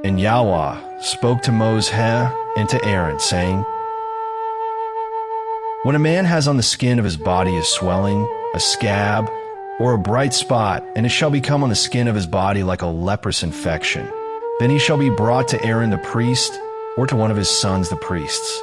And Yahweh spoke to Moses and to Aaron, saying, When a man has on the skin of his body a swelling, a scab, or a bright spot, and it shall become on the skin of his body like a leprous infection, then he shall be brought to Aaron the priest, or to one of his sons the priests.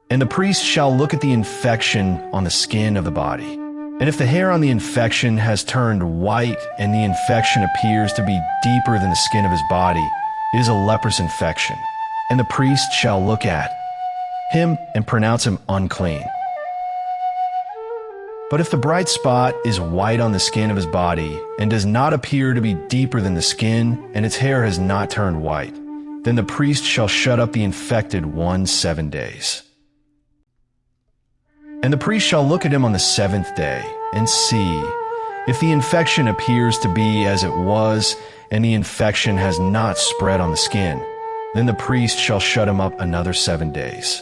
And the priest shall look at the infection on the skin of the body. And if the hair on the infection has turned white, and the infection appears to be deeper than the skin of his body, it is a leprous infection. And the priest shall look at him and pronounce him unclean. But if the bright spot is white on the skin of his body, and does not appear to be deeper than the skin, and its hair has not turned white, then the priest shall shut up the infected one 7 days. And the priest shall look at him on the 7th day, and see, if the infection appears to be as it was, and the infection has not spread on the skin, then the priest shall shut him up another 7 days.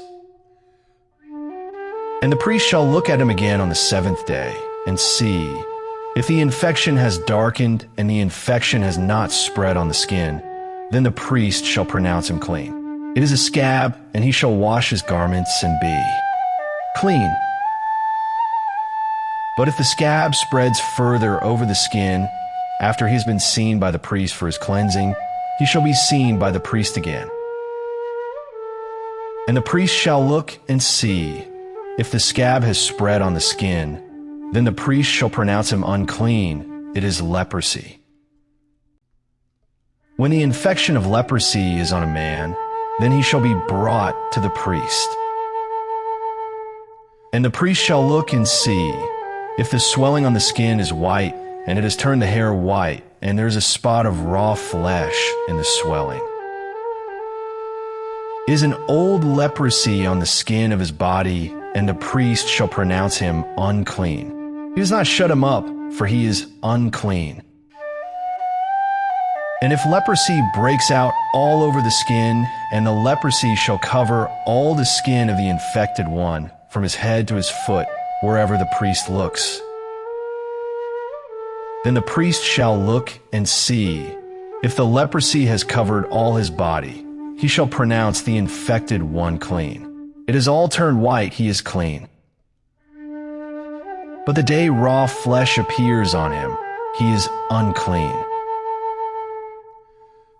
And the priest shall look at him again on the 7th day, and see, if the infection has darkened, and the infection has not spread on the skin, then the priest shall pronounce him clean. It is a scab, and he shall wash his garments and be clean. But if the scab spreads further over the skin, after he has been seen by the priest for his cleansing, he shall be seen by the priest again. And the priest shall look and see, if the scab has spread on the skin, then the priest shall pronounce him unclean. It is leprosy. When the infection of leprosy is on a man, then he shall be brought to the priest. And the priest shall look and see, if the swelling on the skin is white, and it has turned the hair white, and there is a spot of raw flesh in the swelling. It is an old leprosy on the skin of his body, and the priest shall pronounce him unclean. He does not shut him up, for he is unclean. And if leprosy breaks out all over the skin, and the leprosy shall cover all the skin of the infected one, from his head to his foot, wherever the priest looks, then the priest shall look and see, if the leprosy has covered all his body, he shall pronounce the infected one clean. It is all turned white, he is clean. But the day raw flesh appears on him, he is unclean.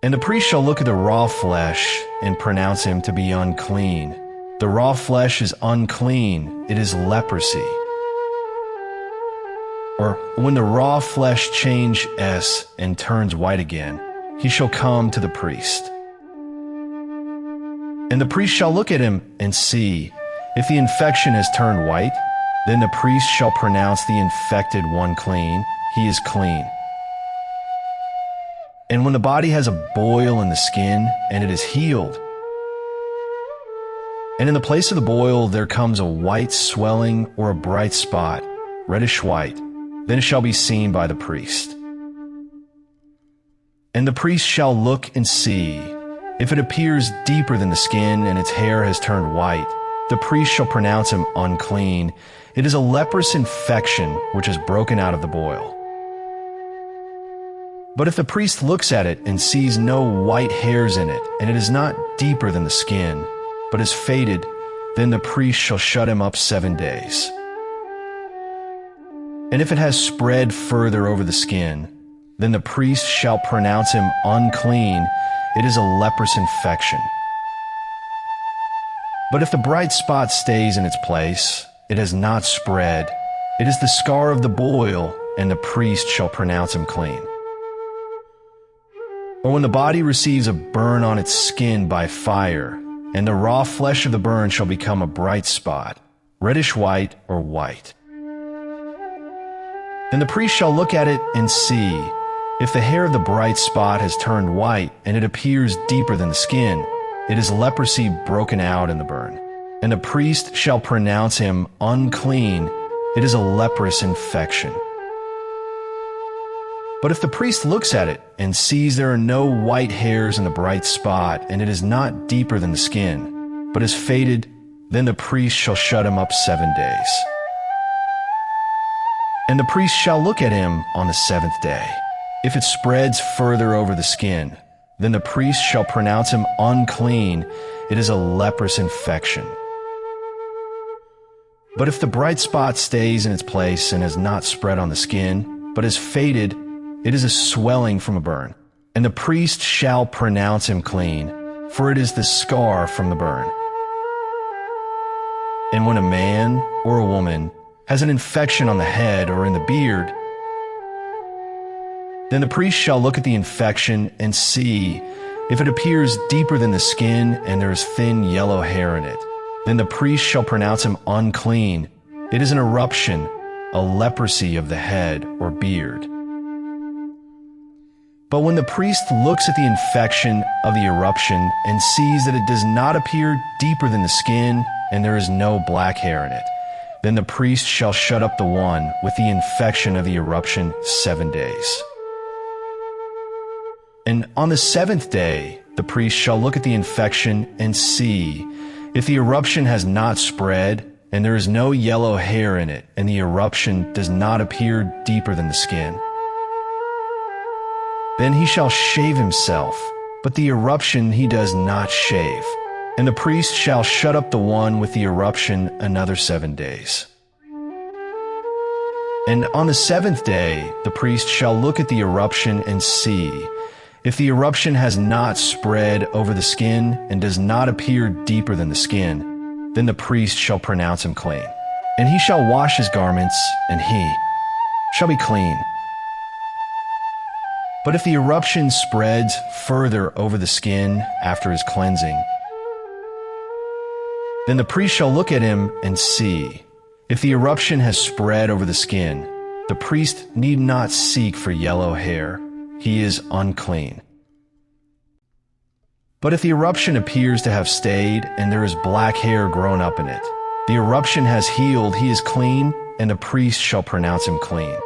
And the priest shall look at the raw flesh and pronounce him to be unclean. The raw flesh is unclean, it is leprosy. Or when the raw flesh changes and turns white again, he shall come to the priest. And the priest shall look at him and see, if the infection has turned white, then the priest shall pronounce the infected one clean, he is clean. And when the body has a boil in the skin, and it is healed, and in the place of the boil there comes a white swelling or a bright spot, reddish white, then it shall be seen by the priest. And the priest shall look and see, if it appears deeper than the skin and its hair has turned white, the priest shall pronounce him unclean. It is a leprous infection which has broken out of the boil. But if the priest looks at it and sees no white hairs in it, and it is not deeper than the skin, but is faded, then the priest shall shut him up 7 days. And if it has spread further over the skin, then the priest shall pronounce him unclean. It is a leprous infection. But if the bright spot stays in its place, it has not spread, it is the scar of the boil, and the priest shall pronounce him clean. Or when the body receives a burn on its skin by fire, and the raw flesh of the burn shall become a bright spot, reddish white or white. Then the priest shall look at it and see, if the hair of the bright spot has turned white, and it appears deeper than the skin, it is leprosy broken out in the burn. And the priest shall pronounce him unclean. It is a leprous infection. But if the priest looks at it and sees there are no white hairs in the bright spot, and it is not deeper than the skin, but is faded, then the priest shall shut him up 7 days. And the priest shall look at him on the 7th day, If it spreads further over the skin, then the priest shall pronounce him unclean. It is a leprous infection. But if the bright spot stays in its place and has not spread on the skin, but has faded, it is a swelling from a burn. And the priest shall pronounce him clean, for it is the scar from the burn. And when a man or a woman has an infection on the head or in the beard, then the priest shall look at the infection and see. If it appears deeper than the skin and there is thin yellow hair in it, then the priest shall pronounce him unclean. It is an eruption, a leprosy of the head or beard. But when the priest looks at the infection of the eruption and sees that it does not appear deeper than the skin and there is no black hair in it, then the priest shall shut up the one with the infection of the eruption 7 days. And on the 7th day, the priest shall look at the infection and see. If the eruption has not spread, and there is no yellow hair in it, and the eruption does not appear deeper than the skin, then he shall shave himself, but the eruption he does not shave. And the priest shall shut up the one with the eruption another 7 days. And on the 7th day, the priest shall look at the eruption and see. If the eruption has not spread over the skin and does not appear deeper than the skin, then the priest shall pronounce him clean. And he shall wash his garments, and he shall be clean. But if the eruption spreads further over the skin after his cleansing, then the priest shall look at him and see. If the eruption has spread over the skin, the priest need not seek for yellow hair. He is unclean. But if the eruption appears to have stayed and there is black hair grown up in it, the eruption has healed, he is clean, and the priest shall pronounce him clean.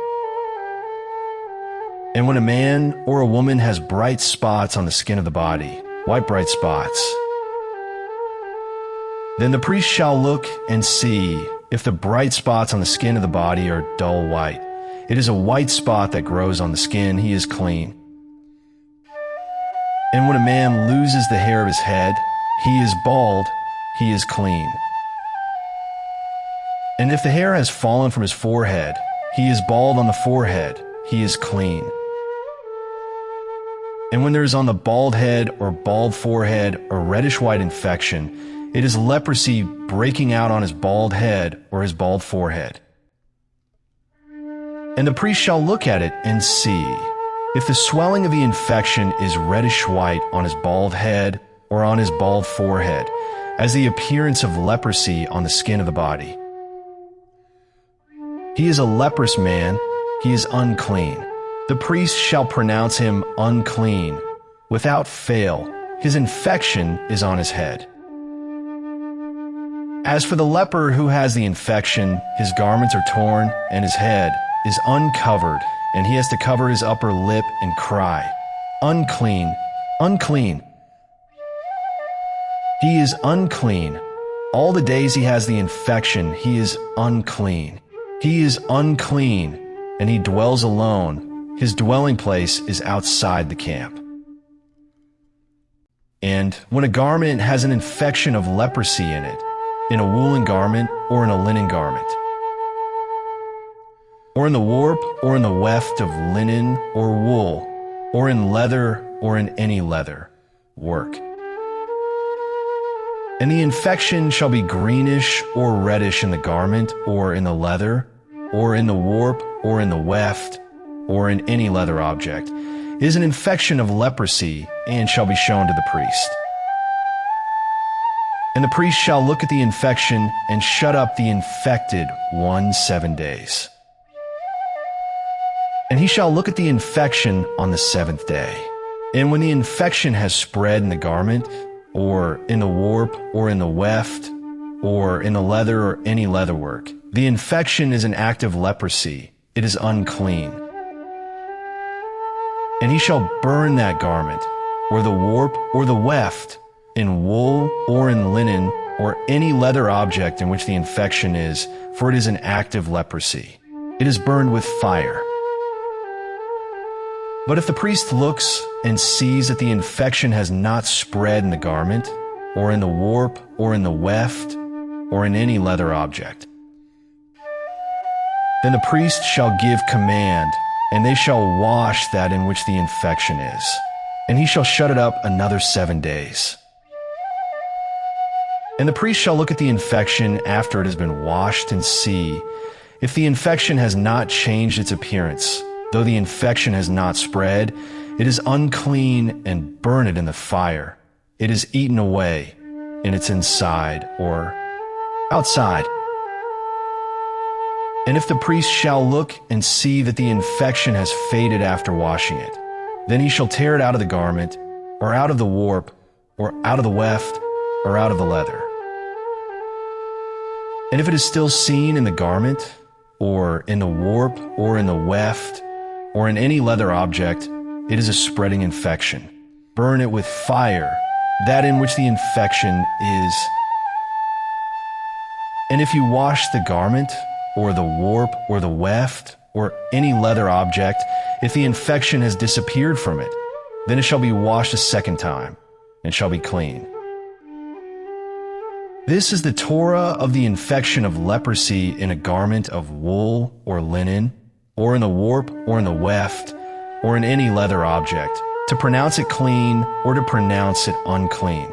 And when a man or a woman has bright spots on the skin of the body, white bright spots, then the priest shall look and see. If the bright spots on the skin of the body are dull white, it is a white spot that grows on the skin, he is clean. And when a man loses the hair of his head, he is bald, he is clean. And if the hair has fallen from his forehead, he is bald on the forehead, he is clean. And when there is on the bald head or bald forehead a reddish-white infection, it is leprosy breaking out on his bald head or his bald forehead. And the priest shall look at it and see. If the swelling of the infection is reddish-white on his bald head or on his bald forehead, as the appearance of leprosy on the skin of the body, he is a leprous man, he is unclean. The priest shall pronounce him unclean. Without fail, his infection is on his head. As for the leper who has the infection, his garments are torn and his head is uncovered, and he has to cover his upper lip and cry, unclean, unclean. He is unclean. All the days he has the infection, he is unclean. He is unclean, and he dwells alone. His dwelling place is outside the camp. And when a garment has an infection of leprosy in it, in a woolen garment or in a linen garment, or in the warp or in the weft of linen or wool, or in leather or in any leather work, and the infection shall be greenish or reddish in the garment or in the leather, or in the warp or in the weft, or in any leather object, is an infection of leprosy, and shall be shown to the priest. And the priest shall look at the infection and shut up the infected 7 days. And he shall look at the infection on the 7th day. And when the infection has spread in the garment, or in the warp, or in the weft, or in the leather or any leatherwork, the infection is an act of leprosy. It is unclean. And he shall burn that garment, or the warp, or the weft, in wool, or in linen, or any leather object in which the infection is, for it is an act of leprosy. It is burned with fire. But if the priest looks and sees that the infection has not spread in the garment, or in the warp, or in the weft, or in any leather object, then the priest shall give command, and they shall wash that in which the infection is, and he shall shut it up another 7 days. And the priest shall look at the infection after it has been washed and see if the infection has not changed its appearance. Though the infection has not spread, it is unclean, and burn it in the fire. It is eaten away in its inside or outside. And if the priest shall look and see that the infection has faded after washing it, then he shall tear it out of the garment, or out of the warp, or out of the weft, or out of the leather. And if it is still seen in the garment, or in the warp, or in the weft, or in any leather object, it is a spreading infection. Burn it with fire, that in which the infection is. And if you wash the garment, or the warp, or the weft, or any leather object, if the infection has disappeared from it, then it shall be washed a second time, and shall be clean. This is the Torah of the infection of leprosy in a garment of wool or linen, or in the warp, or in the weft, or in any leather object, to pronounce it clean or to pronounce it unclean.